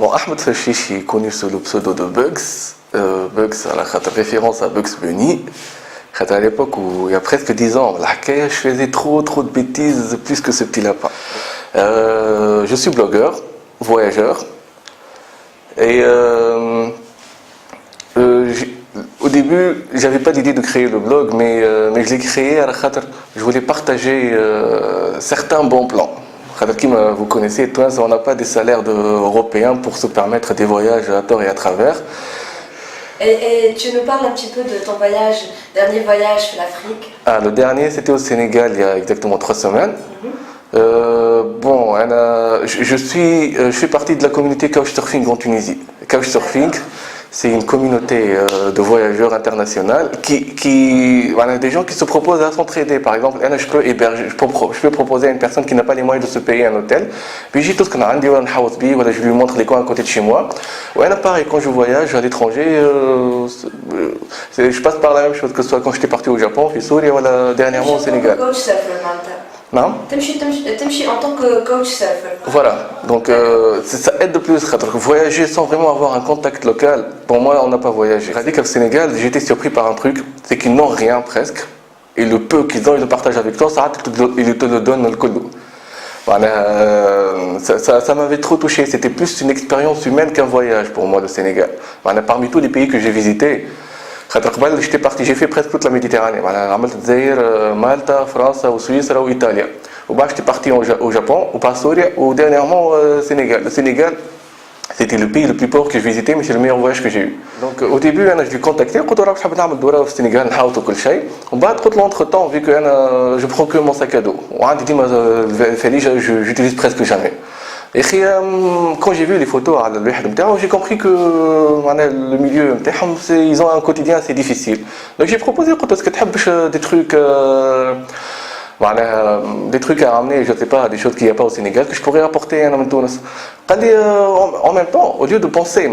Bon, Ahmed Fashishi, connu sous le pseudo de Bugs. Bugs, à la référence à Bugs Bunny. À l'époque où il y a presque 10 ans, je faisais trop de bêtises, plus que ce petit lapin. Je suis blogueur, voyageur. Et au début, j'avais pas d'idée de créer le blog, mais je l'ai créé à la khater. Je voulais partager certains bons plans. Comme vous connaissez, toi, on n'a pas des salaires européens pour se permettre des voyages à tort et à travers. Et tu nous parles un petit peu de ton dernier voyage sur l'Afrique. Le dernier, c'était au Sénégal il y a exactement 3 semaines. Bon, je fais partie de la communauté Couchsurfing en Tunisie. Couchsurfing, c'est une communauté de voyageurs internationaux voilà, des gens qui se proposent à s'entraider. Par exemple, je peux proposer à une personne qui n'a pas les moyens de se payer un hôtel. Puis j'ai tout ce qu'on a, je lui montre les coins à côté de chez moi. Ouais, pareil, quand je voyage à l'étranger, je passe par la même chose que ce soit quand j'étais parti au Japon, puis voilà, dernièrement au Sénégal. Non? Tu en tant que coach surfer. Voilà, donc ça aide de plus. Voyager sans vraiment avoir un contact local, pour moi, on n'a pas voyagé. Au Sénégal, j'ai été surpris par un truc, c'est qu'ils n'ont rien presque, et le peu qu'ils ont, ils le partagent avec toi, ils te le donnent le colo. Voilà, ça m'avait trop touché, c'était plus une expérience humaine qu'un voyage pour moi, le Sénégal. Voilà, parmi tous les pays que j'ai visités, j'étais parti, j'ai fait presque toute la Méditerranée. Voilà, Malte, France, Suisse, Italie. J'étais parti au Japon, au Passoria, ou dernièrement au Sénégal. Le Sénégal, c'était le pays le plus pauvre que j'ai visité, mais c'est le meilleur voyage que j'ai eu. Donc au début, je l'ai contacté, je lui ai dit au Sénégal, entre-temps, vu que je prends que mon sac à dos. J'utilise presque jamais. Et quand j'ai vu les photos, j'ai compris que le milieu, ils ont un quotidien assez difficile. Donc j'ai proposé des trucs à ramener, je ne sais pas, des choses qu'il n'y a pas au Sénégal, que je pourrais apporter à Tunis. En même temps, au lieu de penser,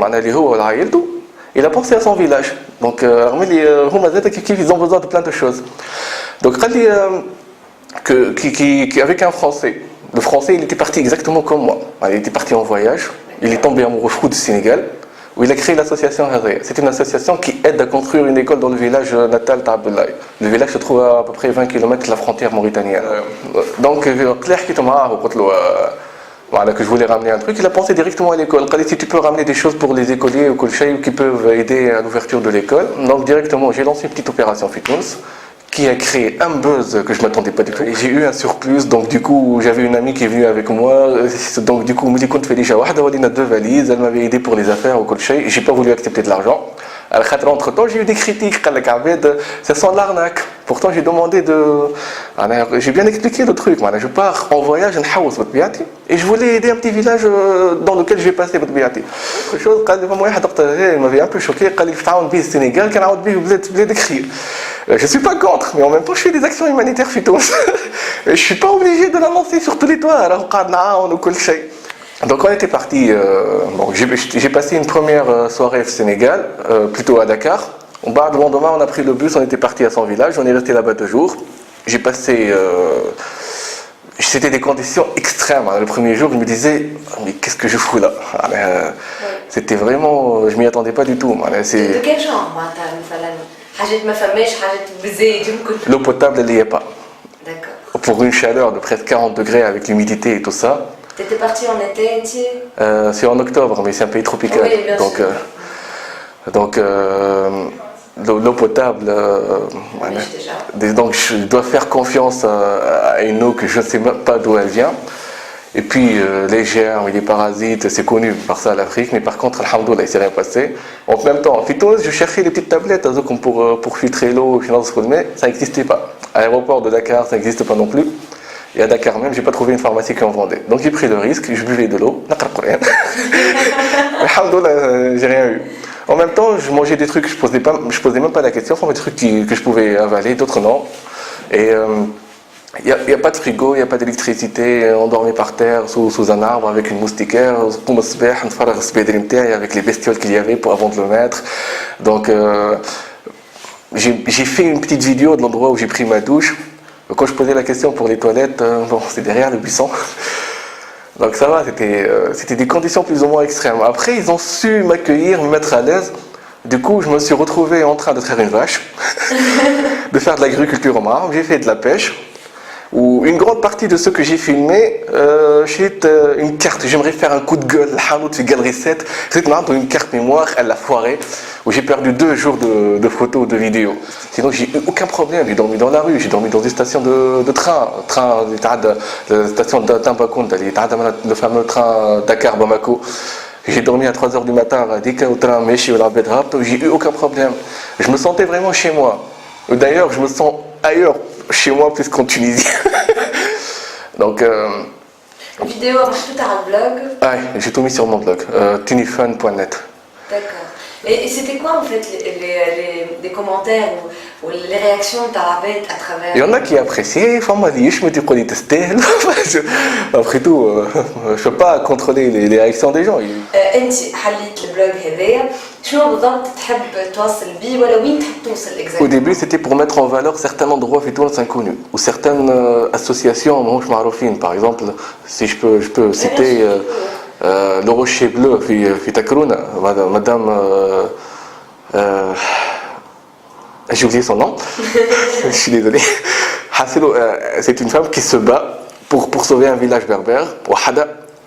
il a pensé à son village. Donc ils ont besoin de plein de choses. Donc avec un Français. Le Français, il était parti exactement comme moi. Il était parti en voyage, il est tombé amoureux fou du Sénégal, où il a créé l'association Hadaya. C'est une association qui aide à construire une école dans le village natal d'Abdoulaye. Le village se trouve à peu près 20 km de la frontière mauritanienne. Donc, clair qui que je voulais ramener un truc, il a pensé directement à l'école. Il a dit si tu peux ramener des choses pour les écoliers ou qui peuvent aider à l'ouverture de l'école. Donc directement, j'ai lancé une petite opération Fitness qui a créé un buzz que je ne m'attendais pas du tout. J'ai eu un surplus, donc du coup j'avais une amie qui est venue avec moi, donc du coup on a 2 valises, elle m'avait aidé pour les affaires au coach, j'ai pas voulu accepter de l'argent. Entre temps j'ai eu des critiques, ça sent l'arnaque. Pourtant j'ai demandé j'ai bien expliqué le truc, je pars en voyage et je voulais aider un petit village dans lequel je vais passer. Autre chose, il m'avait un peu choqué, il Sénégal, je ne suis pas contre, mais en même temps je fais des actions humanitaires je ne suis pas obligé de l'annoncer sur tous les toits. Donc on était parti, j'ai passé une première soirée au Sénégal, plutôt à Dakar. Le lendemain on a pris le bus, on était parti à son village, on est resté là-bas 2 jours. J'ai passé... c'était des conditions extrêmes. Le premier jour, je me disais, mais qu'est-ce que je fous là? C'était vraiment... Je m'y attendais pas du tout. De quel genre L'eau potable, elle n'y est pas. D'accord. Pour une chaleur de presque 40 degrés avec l'humidité et tout ça. T'étais parti en été, c'est en octobre, mais c'est un pays tropical. Oui, bien sûr. Donc l'eau potable, donc je dois faire confiance à une eau que je ne sais même pas d'où elle vient. Et puis les germes et les parasites, c'est connu par ça l'Afrique, mais par contre, alhamdoulilah, il ne s'est rien passé. En même temps, je cherchais les petites tablettes pour filtrer l'eau, mais ça n'existait pas. À l'aéroport de Dakar, ça n'existe pas non plus. Et à Dakar même, je n'ai pas trouvé une pharmacie qui en vendait. Donc j'ai pris le risque, je buvais de l'eau, alhamdoulilah, j'ai rien eu. En même temps, je mangeais des trucs, je posais même pas la question, des trucs que je pouvais avaler, d'autres non. Et il n'y a pas de frigo, il n'y a pas d'électricité, on dormait par terre sous un arbre avec une moustiquaire, avec les bestioles qu'il y avait avant de le mettre. Donc j'ai fait une petite vidéo de l'endroit où j'ai pris ma douche. Quand je posais la question pour les toilettes, c'est derrière le buisson. Donc ça va, c'était des conditions plus ou moins extrêmes. Après, ils ont su m'accueillir, me mettre à l'aise. Du coup, je me suis retrouvé en train de traire une vache, de faire de l'agriculture au Maroc. J'ai fait de la pêche. Où une grande partie de ce que j'ai filmé, j'ai une carte. J'aimerais faire un coup de gueule, la Galerie 7. C'est une carte mémoire, elle a foiré, où j'ai perdu 2 jours de photos, de vidéos. Sinon, j'ai eu aucun problème. J'ai dormi dans la rue, j'ai dormi dans une station de train. La station de Tambacounda, le fameux train Dakar-Bamako. J'ai dormi à 3h du matin, dès qu'au train, j'ai eu aucun problème. Je me sentais vraiment chez moi. D'ailleurs, je me sens ailleurs chez moi plus qu'en Tunisie. Donc, vidéo, tout à un blog. Ouais, j'ai tout mis sur mon blog, tunifun.net. D'accord. Et c'était quoi en fait les commentaires ou les réactions de Tarabet à travers... Il y en a qui apprécient, je me dis qu'on est testé. Après tout, je ne peux pas contrôler les réactions des gens. انت حليت البلوج هذايا شنو بالضبط تحب توصل بيه ولا وين تحب توصل Au début, c'était pour mettre en valeur certains endroits في تونس inconnus ou certaines associations ماهوش معروفين. Par exemple, si je peux citer le Rocher Bleu في Takrouna, madame j'ai oublié son nom. Je suis désolé. C'est une femme qui se bat pour sauver un village berbère.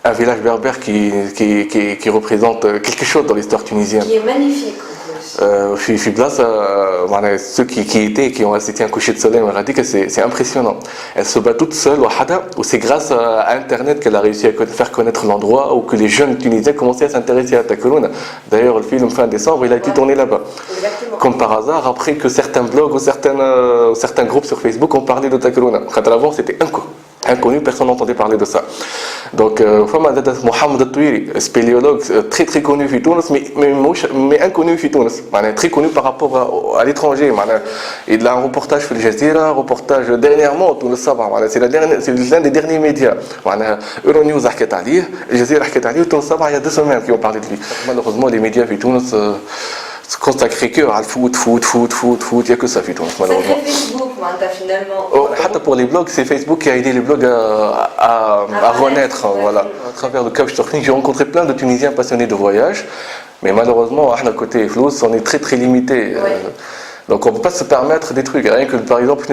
Un village berbère qui représente quelque chose dans l'histoire tunisienne. Qui est magnifique en plus. في بلاصة ceux qui étaient et qui ont assisté à un coucher de soleil m'ont dit que c'est impressionnant. Elle se bat toute seule ou c'est grâce à Internet qu'elle a réussi à faire connaître l'endroit ou que les jeunes Tunisiens commençaient à s'intéresser à Takrouna. D'ailleurs, le film fin décembre, il a été tourné là-bas. Exactement. Comme par hasard, après que certains blogs ou certains groupes sur Facebook ont parlé de Takrouna. Quand avant, c'était inconnu, personne n'entendait parler de ça. Donc, Mohamed Touiri, spéléologue très très connu في تونس, mais inconnu في تونس, très connu par rapport à l'étranger. Il a un reportage sur le Jazeera, un reportage dernièrement, c'est l'un des derniers médias. Euronews a حكت عليه, le Jazeera a حكت عليه, Tunis Sabah, il y a 2 semaines qui ont parlé de lui. Malheureusement, les médias في تونس se consacrent que à le foot, il n'y a que ça في تونس malheureusement. C'est Facebook, finalement. Pour les blogs, c'est Facebook qui a aidé les blogs à renaître. Voilà. À travers le couchsurfing, j'ai rencontré plein de Tunisiens passionnés de voyage, mais malheureusement, à côté Flous, on est très très limité. Donc on ne peut pas se permettre des trucs. Rien que par exemple,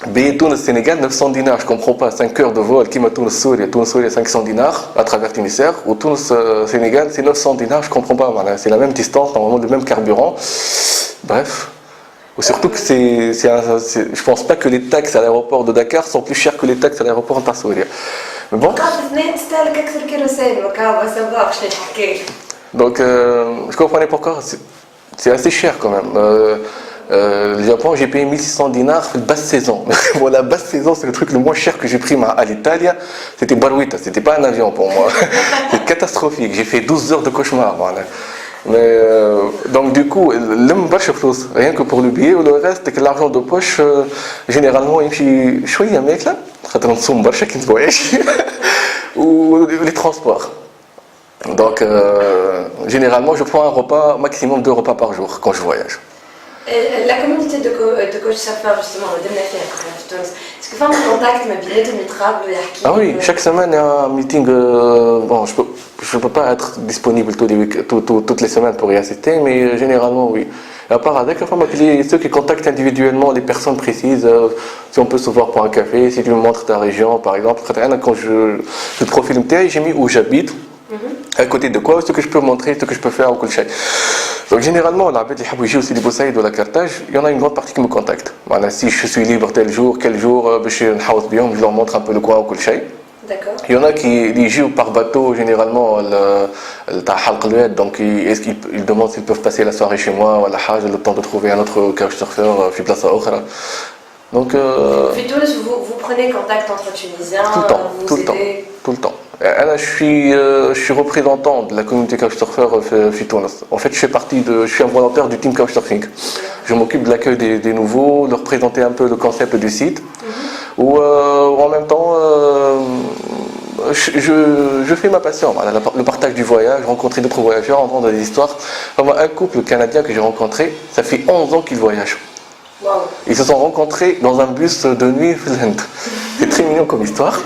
billet Tunis-Sénégal, 900 dinars, je ne comprends pas, 5 heures de vol, qui m'a Tunis-Souria, 500 dinars à travers Tunisère, ou Tunis-Sénégal, c'est 900 dinars, je ne comprends pas, c'est la même distance, normalement le même carburant. Bref. Ou surtout que je pense pas que les taxes à l'aéroport de Dakar sont plus chères que les taxes à l'aéroport de Souria. Mais bon. Donc je comprenais pourquoi. C'est assez cher quand même. Le Japon, j'ai payé 1600 dinars de basse saison. Bon, la basse saison, c'est le truc le moins cher que j'ai pris à l'Italie. C'était Barouita, c'était pas un avion pour moi. C'est catastrophique. J'ai fait 12 heures de cauchemar. Voilà. Mais donc du coup, rien que pour le billet ou le reste, que l'argent de poche, généralement, il fait choisir un mec là, ou les transports. Donc généralement, je prends un repas, maximum 2 repas par jour quand je voyage. La communauté de couchsurfers, justement, est-ce que vous avez un contact avec Ah oui, chaque semaine, il y a un meeting. Bon, je ne peux pas être disponible toutes les semaines pour y assister, mais généralement, oui. Et à part avec, ceux qui contactent individuellement les personnes précises, si on peut se voir pour un café, si tu me montres ta région, par exemple. Quand le profil MTI, j'ai mis où j'habite. À côté de quoi, ce que je peux montrer, ce que je peux faire au Kulchay. Donc généralement, aussi du Boussaïd ou la Carthage, il y en a une grande partie qui me contacte. Si je suis libre tel jour, quel jour, je leur montre un peu le coin au Kulchay. D'accord. Il y en a qui jouent par bateau, généralement, donc ils demandent s'ils peuvent passer la soirée chez moi, ou le temps de trouver un autre couchsurfer, puis place à autre. Donc, vous prenez contact entre Tunisiens, tout le temps. Je suis représentant de la communauté couchsurfer Tunis. En fait, je suis un volontaire du team couchsurfing. Je m'occupe de l'accueil des nouveaux, de représenter un peu le concept du site. Ou en même temps, je fais ma passion, le partage du voyage, rencontrer d'autres voyageurs, entendre des histoires. Un couple canadien que j'ai rencontré, ça fait 11 ans qu'ils voyagent. Wow. Ils se sont rencontrés dans un bus de nuit. C'est très mignon comme histoire.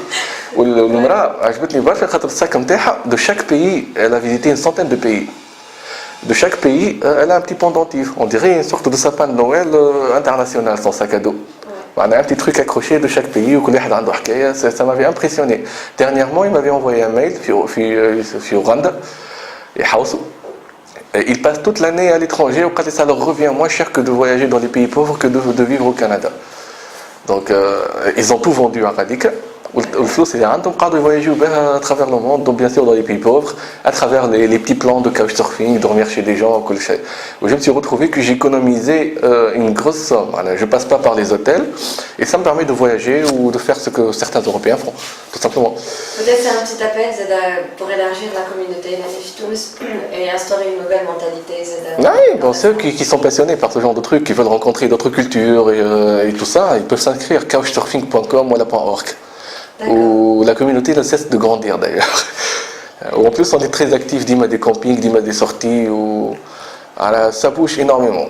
والمراه عجبتني برشا خاطر الساك نتاعها de chaque pays elle a visité une centaine de pays. De chaque pays, elle a un petit pendentif. On dirait une sorte de sapin de Noël international, son sac à dos. On a un petit truc accroché de chaque pays, ça m'avait impressionné. Dernièrement, il m'avait envoyé un mail sur Rwanda. Ils passent toute l'année à l'étranger, ça leur revient moins cher que de voyager dans les pays pauvres que de vivre au Canada. Donc, ils ont tout vendu à Radica. والفلوس اللي عندهم قاعدوا يوايجوا بها à travers le monde, donc bien sûr dans les pays pauvres, à travers les petits plans de couchsurfing, dormir chez des gens, كل شيء. Je me suis retrouvé que j'ai économisé une grosse somme. Je passe pas par les hôtels et ça me permet de voyager ou de faire ce que certains Européens font, tout simplement. Peut-être c'est un petit appel pour élargir la communauté et instaurer une nouvelle mentalité. Oui, bon, ceux qui sont passionnés par ce genre de trucs, qui veulent rencontrer d'autres cultures et tout ça, ils peuvent s'inscrire couchsurfing.com ou .org. Où la communauté ne cesse de grandir d'ailleurs. En plus, on est très actifs, d'ima des campings, d'ima des sorties, ça bouge énormément.